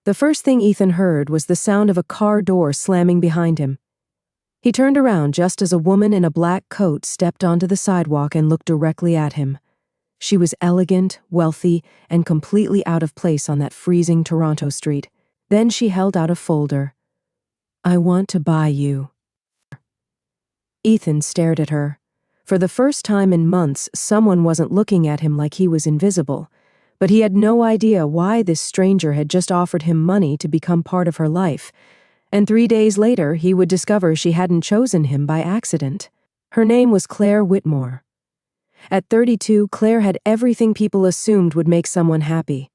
The first thing Ethan heard was the sound of a car door slamming behind him. He turned around just as a woman in a black coat stepped onto the sidewalk and looked directly at him. She was elegant, wealthy, and completely out of place on that freezing Toronto street. Then she held out a folder. "I want to buy you." Ethan stared at her. For the first time in months, someone wasn't looking at him like he was invisible, but he had no idea why this stranger had just offered him money to become part of her life, and 3 days later he would discover she hadn't chosen him by accident. Her name was Claire Whitmore. At 32, Claire had everything people assumed would make someone happy.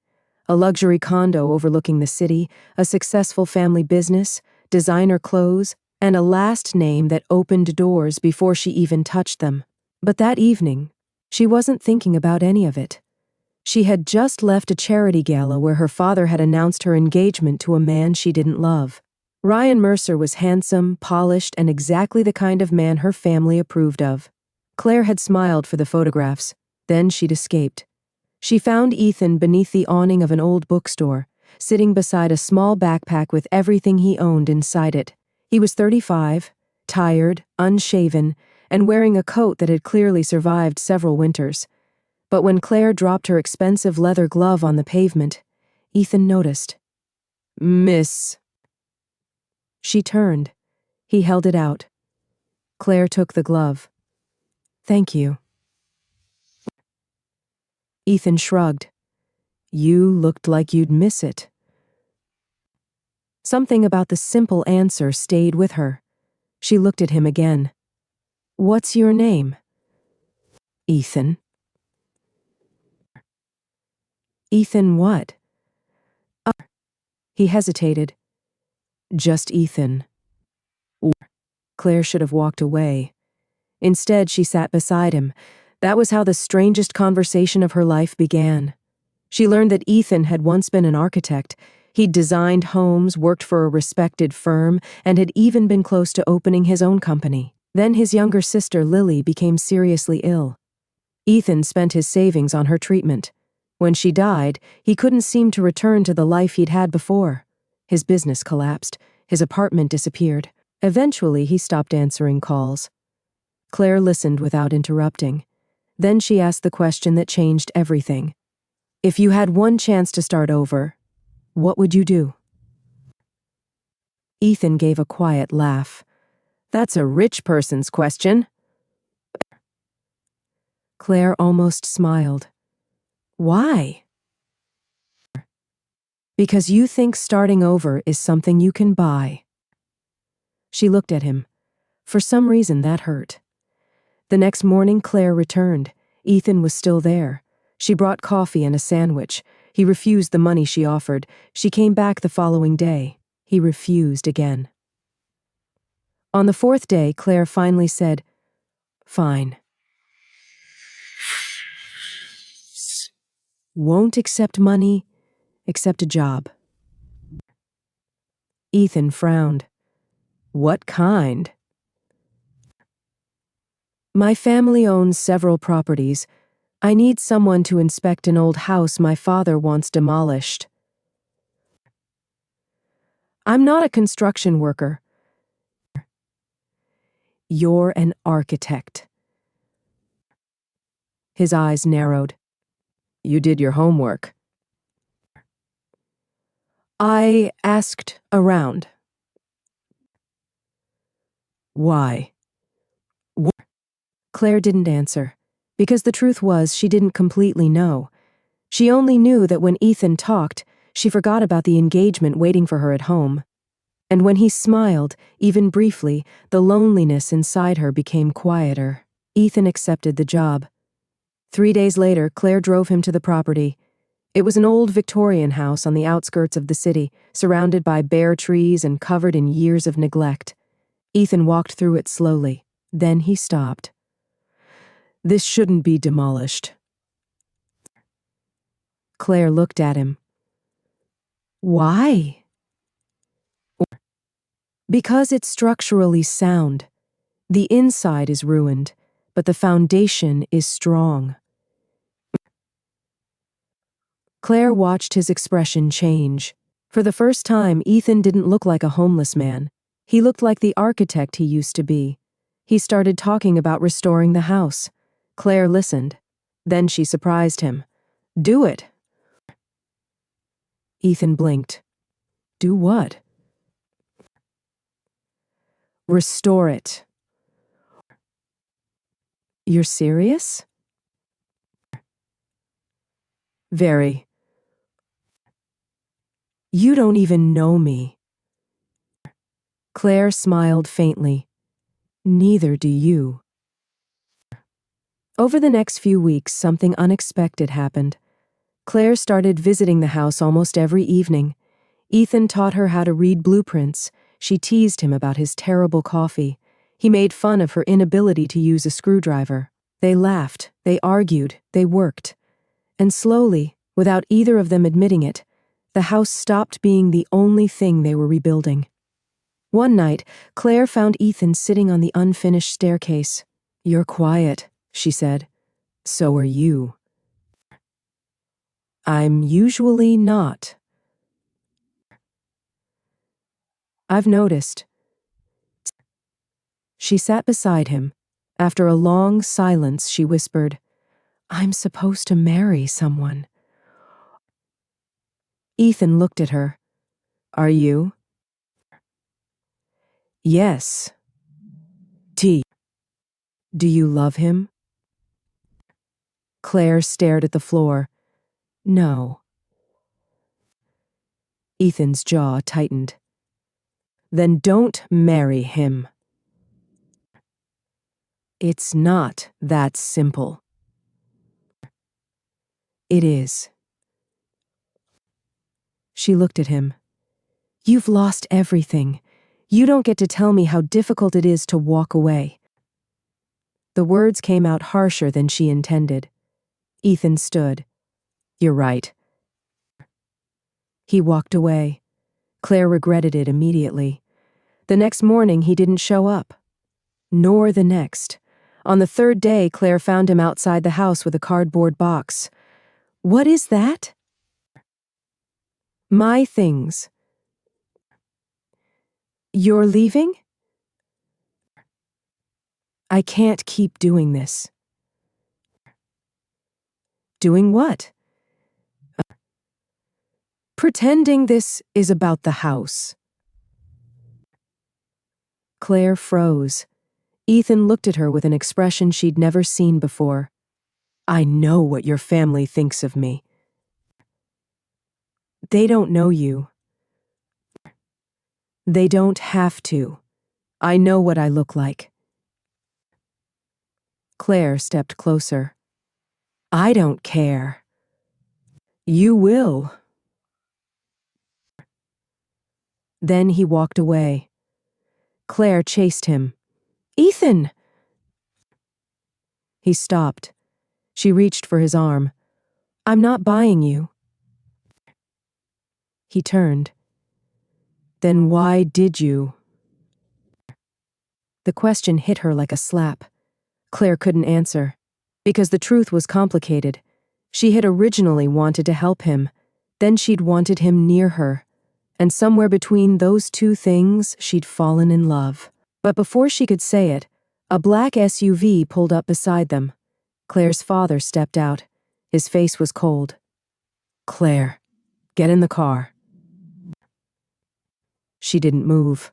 A luxury condo overlooking the city, a successful family business, designer clothes, and a last name that opened doors before she even touched them. But that evening, she wasn't thinking about any of it. She had just left a charity gala where her father had announced her engagement to a man she didn't love. Ryan Mercer was handsome, polished, and exactly the kind of man her family approved of. Claire had smiled for the photographs. Then she'd escaped. She found Ethan beneath the awning of an old bookstore, sitting beside a small backpack with everything he owned inside it. He was 35, tired, unshaven, and wearing a coat that had clearly survived several winters. But when Claire dropped her expensive leather glove on the pavement, Ethan noticed. "Miss." She turned. He held it out. Claire took the glove. "Thank you." Ethan shrugged. "You looked like you'd miss it." Something about the simple answer stayed with her. She looked at him again. "What's your name?" "Ethan." "Ethan what?" He hesitated. "Just Ethan." Claire should have walked away. Instead, she sat beside him. That was how the strangest conversation of her life began. She learned that Ethan had once been an architect. He'd designed homes, worked for a respected firm, and had even been close to opening his own company. Then his younger sister, Lily, became seriously ill. Ethan spent his savings on her treatment. When she died, he couldn't seem to return to the life he'd had before. His business collapsed. His apartment disappeared. Eventually, he stopped answering calls. Claire listened without interrupting. Then she asked the question that changed everything. "If you had one chance to start over, what would you do?" Ethan gave a quiet laugh. "That's a rich person's question." Claire almost smiled. "Why?" "Because you think starting over is something you can buy." She looked at him. For some reason, that hurt. The next morning, Claire returned. Ethan was still there. She brought coffee and a sandwich. He refused the money she offered. She came back the following day. He refused again. On the 4th day, Claire finally said, "Fine. Won't accept money, accept a job." Ethan frowned. "What kind?" "My family owns several properties. I need someone to inspect an old house my father wants demolished." "I'm not a construction worker." "You're an architect." His eyes narrowed. "You did your homework." "I asked around." "Why?" Claire didn't answer, because the truth was she didn't completely know. She only knew that when Ethan talked, she forgot about the engagement waiting for her at home. And when he smiled, even briefly, the loneliness inside her became quieter. Ethan accepted the job. 3 days later, Claire drove him to the property. It was an old Victorian house on the outskirts of the city, surrounded by bare trees and covered in years of neglect. Ethan walked through it slowly. Then he stopped. "This shouldn't be demolished." Claire looked at him. "Why?" "Because it's structurally sound. The inside is ruined, but the foundation is strong." Claire watched his expression change. For the first time, Ethan didn't look like a homeless man. He looked like the architect he used to be. He started talking about restoring the house. Claire listened. Then she surprised him. "Do it." Ethan blinked. "Do what?" "Restore it." "You're serious?" "Very." "You don't even know me." Claire smiled faintly. "Neither do you." Over the next few weeks, something unexpected happened. Claire started visiting the house almost every evening. Ethan taught her how to read blueprints. She teased him about his terrible coffee. He made fun of her inability to use a screwdriver. They laughed, they argued, they worked. And slowly, without either of them admitting it, the house stopped being the only thing they were rebuilding. One night, Claire found Ethan sitting on the unfinished staircase. "You're quiet," she said. "So are you." "I'm usually not." "I've noticed." She sat beside him. After a long silence, she whispered, "I'm supposed to marry someone." Ethan looked at her. "Are you?" "Yes." "T. Do you love him?" Claire stared at the floor. "No." Ethan's jaw tightened. "Then don't marry him." "It's not that simple." "It is." She looked at him. "You've lost everything. You don't get to tell me how difficult it is to walk away." The words came out harsher than she intended. Ethan stood. "You're right." He walked away. Claire regretted it immediately. The next morning, he didn't show up. Nor the next. On the third day, Claire found him outside the house with a cardboard box. "What is that?" "My things." "You're leaving?" "I can't keep doing this." "Doing what?" "Pretending this is about the house." Claire froze. Ethan looked at her with an expression she'd never seen before. "I know what your family thinks of me." "They don't know you." "They don't have to. I know what I look like." Claire stepped closer. "I don't care." "You will." Then he walked away. Claire chased him. "Ethan!" He stopped. She reached for his arm. "I'm not buying you." He turned. "Then why did you?" The question hit her like a slap. Claire couldn't answer. Because the truth was complicated. She had originally wanted to help him. Then she'd wanted him near her. And somewhere between those two things, she'd fallen in love. But before she could say it, a black SUV pulled up beside them. Claire's father stepped out. His face was cold. "Claire, get in the car." She didn't move.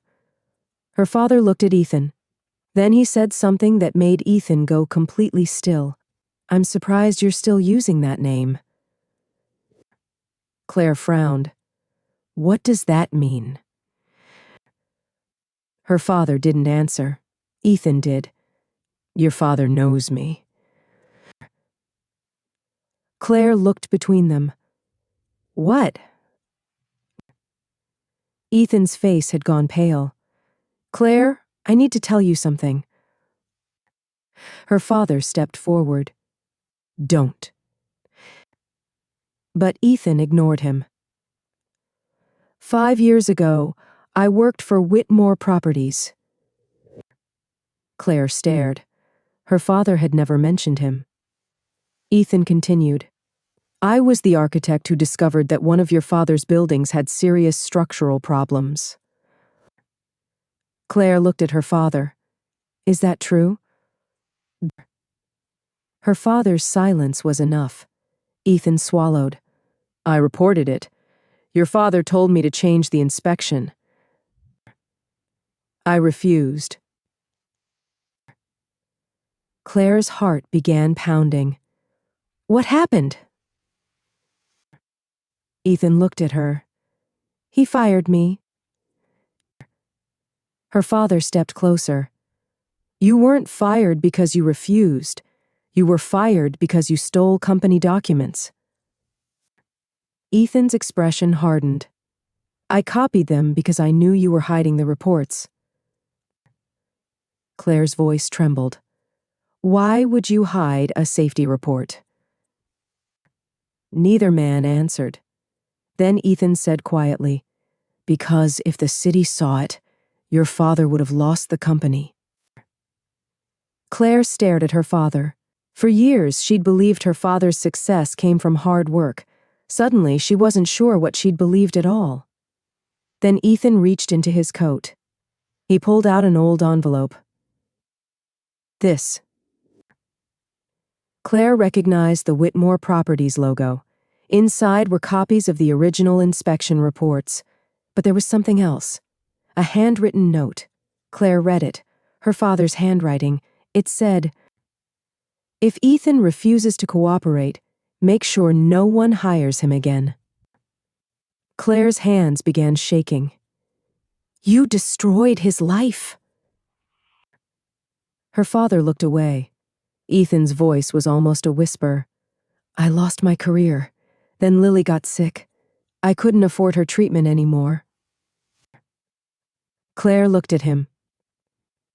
Her father looked at Ethan. Then he said something that made Ethan go completely still. "I'm surprised you're still using that name." Claire frowned. "What does that mean?" Her father didn't answer. Ethan did. "Your father knows me." Claire looked between them. "What?" Ethan's face had gone pale. "Claire, I need to tell you something." Her father stepped forward. "Don't." But Ethan ignored him. 5 years ago, I worked for Whitmore Properties." Claire stared. Her father had never mentioned him. Ethan continued. I was the architect who discovered that one of your father's buildings had serious structural problems. Claire looked at her father. Is that true? Her father's silence was enough. Ethan swallowed. I reported it. Your father told me to change the inspection. I refused. Claire's heart began pounding. What happened? Ethan looked at her. He fired me. Her father stepped closer. You weren't fired because you refused. You were fired because you stole company documents. Ethan's expression hardened. I copied them because I knew you were hiding the reports. Claire's voice trembled. Why would you hide a safety report? Neither man answered. Then Ethan said quietly, because if the city saw it, your father would have lost the company. Claire stared at her father. For years, she'd believed her father's success came from hard work. Suddenly, she wasn't sure what she'd believed at all. Then Ethan reached into his coat. He pulled out an old envelope. This. Claire recognized the Whitmore Properties logo. Inside were copies of the original inspection reports. But there was something else. A handwritten note. Claire read it. Her father's handwriting. It said, if Ethan refuses to cooperate, make sure no one hires him again. Claire's hands began shaking. You destroyed his life. Her father looked away. Ethan's voice was almost a whisper. I lost my career. Then Lily got sick. I couldn't afford her treatment anymore. Claire looked at him.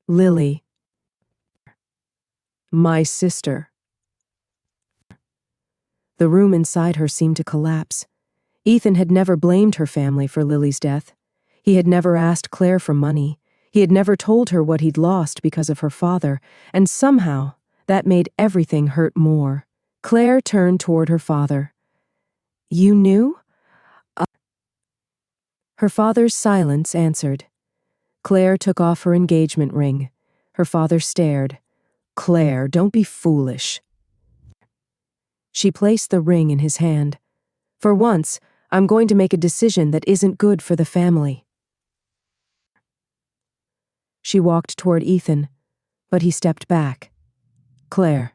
Lily. My sister. The room inside her seemed to collapse. Ethan had never blamed her family for Lily's death. He had never asked Claire for money. He had never told her what he'd lost because of her father, and somehow that made everything hurt more. Claire turned toward her father. You knew? Her father's silence answered. Claire took off her engagement ring. Her father stared. Claire, don't be foolish. She placed the ring in his hand. For once, I'm going to make a decision that isn't good for the family. She walked toward Ethan, but he stepped back. Claire.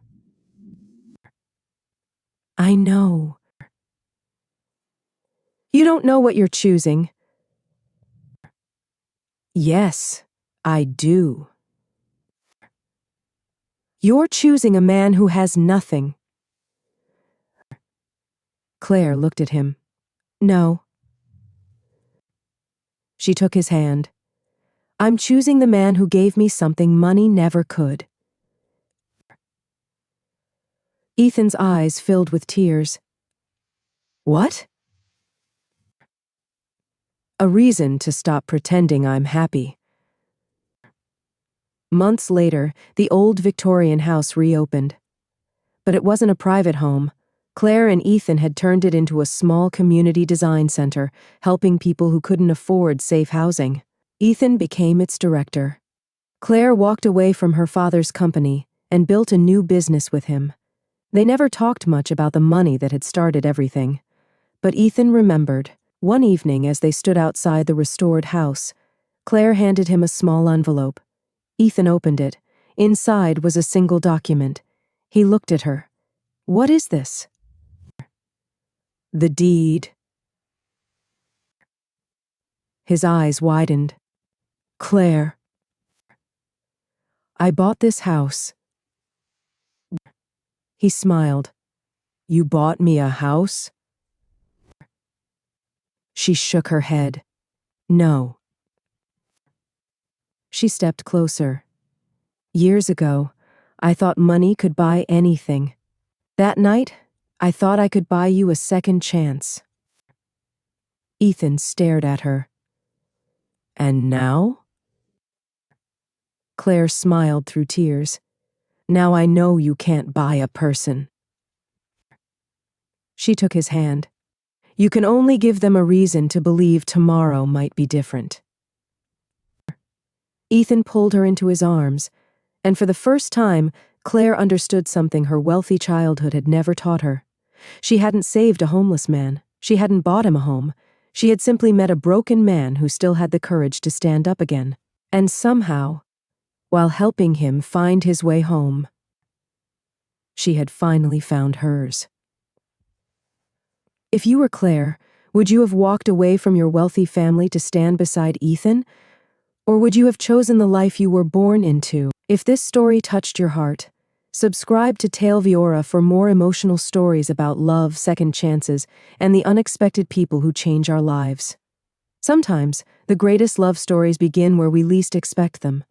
I know. You don't know what you're choosing. Yes, I do. You're choosing a man who has nothing. Claire looked at him. No. She took his hand. I'm choosing the man who gave me something money never could. Ethan's eyes filled with tears. What? A reason to stop pretending I'm happy. Months later, the old Victorian house reopened. But it wasn't a private home. Claire and Ethan had turned it into a small community design center, helping people who couldn't afford safe housing. Ethan became its director. Claire walked away from her father's company and built a new business with him. They never talked much about the money that had started everything. But Ethan remembered. One evening, as they stood outside the restored house, Claire handed him a small envelope. Ethan opened it. Inside was a single document. He looked at her. What is this? The deed. His eyes widened. Claire. I bought this house. He smiled. You bought me a house? She shook her head. No. She stepped closer. Years ago, I thought money could buy anything. That night, I thought I could buy you a second chance. Ethan stared at her. And now? Claire smiled through tears. Now I know you can't buy a person. She took his hand. You can only give them a reason to believe tomorrow might be different. Ethan pulled her into his arms, and for the first time, Claire understood something her wealthy childhood had never taught her. She hadn't saved a homeless man. She hadn't bought him a home. She had simply met a broken man who still had the courage to stand up again. And somehow, while helping him find his way home, she had finally found hers. If you were Claire, would you have walked away from your wealthy family to stand beside Ethan? Or would you have chosen the life you were born into? If this story touched your heart, subscribe to Tale Viora for more emotional stories about love, second chances, and the unexpected people who change our lives. Sometimes, the greatest love stories begin where we least expect them.